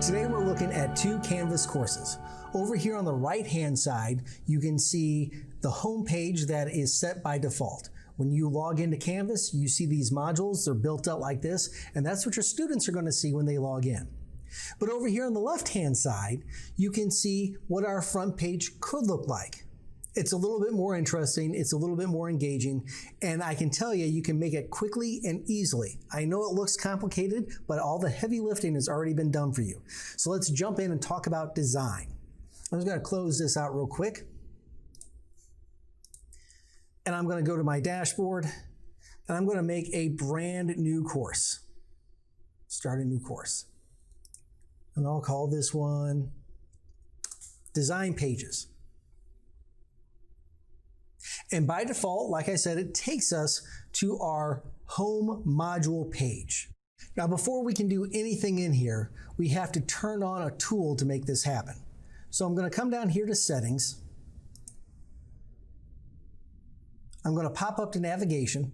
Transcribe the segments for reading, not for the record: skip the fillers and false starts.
Today we're looking at two Canvas courses. Over here on the right-hand side, you can see the home page that is set by default. When you log into Canvas, you see these modules. They're built out like this, and that's what your students are going to see when they log in. But over here on the left-hand side, you can see what our front page could look like. It's a little bit more interesting, it's a little bit more engaging, and I can tell you, you can make it quickly and easily. I know it looks complicated, but all the heavy lifting has already been done for you. So let's jump in and talk about design. I'm just going to close this out real quick. And I'm going to go to my dashboard, and I'm going to make a brand new course. Start a new course. And I'll call this one Design Pages. And by default, like I said, it takes us to our home module page. Now, before we can do anything in here, we have to turn on a tool to make this happen. So I'm going to come down here to Settings. I'm going to pop up to Navigation.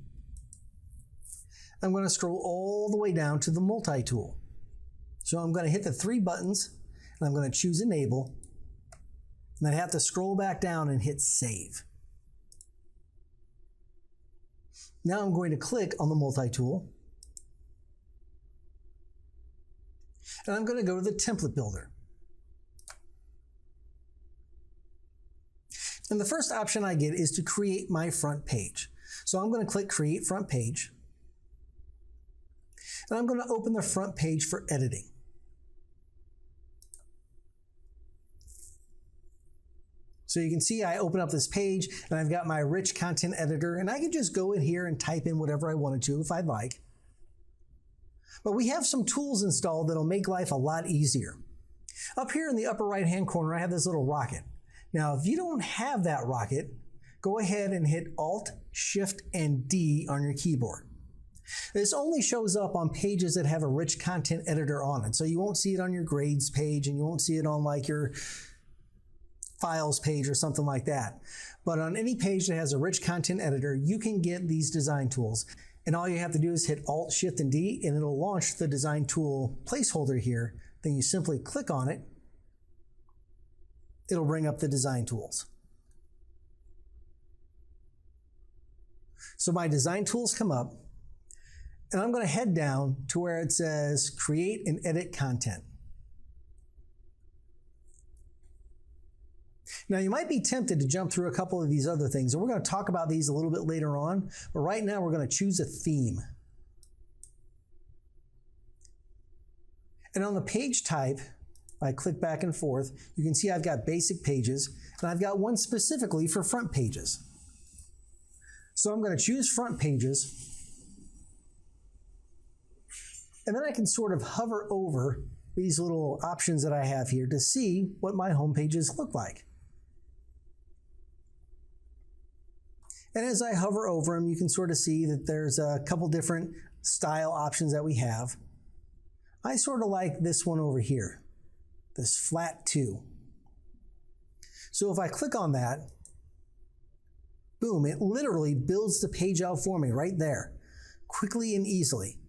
I'm going to scroll all the way down to the Multi-Tool. So I'm going to hit the three buttons, and I'm going to choose Enable. And then I have to scroll back down and hit Save. Now I'm going to click on the Multi-Tool. And I'm going to go to the Template Builder. And the first option I get is to create my front page. So I'm going to click Create Front Page. And I'm going to open the front page for editing. So you can see I open up this page and I've got my rich content editor, and I can just go in here and type in whatever I wanted to if I'd like. But we have some tools installed that'll make life a lot easier. Up here in the upper right hand corner, I have this little rocket. Now, if you don't have that rocket, go ahead and hit Alt, Shift, and D on your keyboard. This only shows up on pages that have a rich content editor on it. So you won't see it on your grades page, and you won't see it on like your files page or something like that. But on any page that has a rich content editor, you can get these design tools. And all you have to do is hit Alt, Shift, and D, and it'll launch the design tool placeholder here. Then you simply click on it. It'll bring up the design tools. So my design tools come up, and I'm going to head down to where it says Create and Edit Content. Now, you might be tempted to jump through a couple of these other things, and we're going to talk about these a little bit later on, but right now we're going to choose a theme. And on the page type, if I click back and forth, you can see I've got basic pages, and I've got one specifically for front pages. So I'm going to choose front pages, and then I can sort of hover over these little options that I have here to see what my home pages look like. And as I hover over them, you can sort of see that there's a couple different style options that we have. I sort of like this one over here, this flat 2. So if I click on that, boom, it literally builds the page out for me right there, quickly and easily.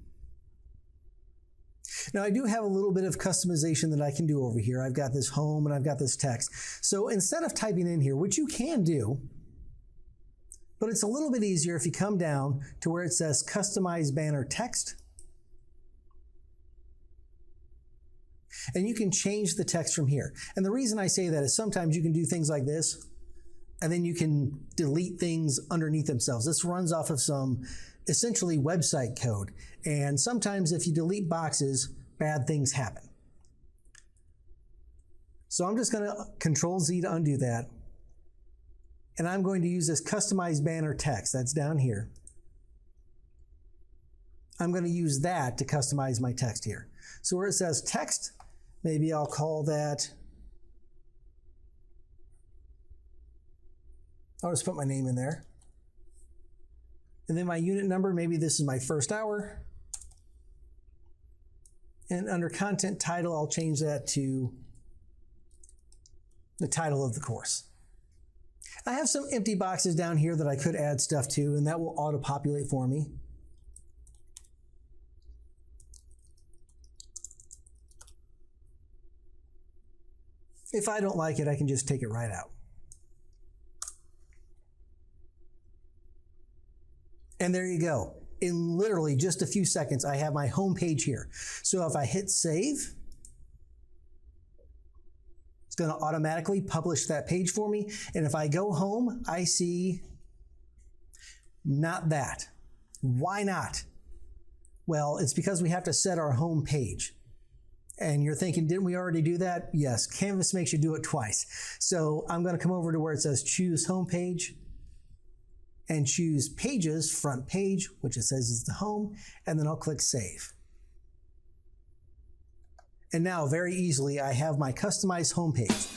Now, I do have a little bit of customization that I can do over here. I've got this home and I've got this text. So instead of typing in here, which you can do, but it's a little bit easier if you come down to where it says Customize Banner Text. And you can change the text from here. And the reason I say that is sometimes you can do things like this, and then you can delete things underneath themselves. This runs off of some essentially website code. And sometimes if you delete boxes, bad things happen. So I'm just going to Control Z to undo that. And I'm going to use this Customize Banner Text. That's down here. I'm going to use that to customize my text here. So where it says text, maybe I'll call that, I'll just put my name in there. And then my unit number, maybe this is my first hour. And under content title, I'll change that to the title of the course. I have some empty boxes down here that I could add stuff to, and that will auto-populate for me. If I don't like it, I can just take it right out. And there you go. In literally just a few seconds, I have my home page here. So if I hit save, it's going to automatically publish that page for me. And if I go home, I see not that. Why not? Well, it's because we have to set our home page. And you're thinking, didn't we already do that? Yes, Canvas makes you do it twice. So I'm going to come over to where it says choose home page and choose pages, front page, which it says is the home, and then I'll click save. And now very easily I have my customized home page.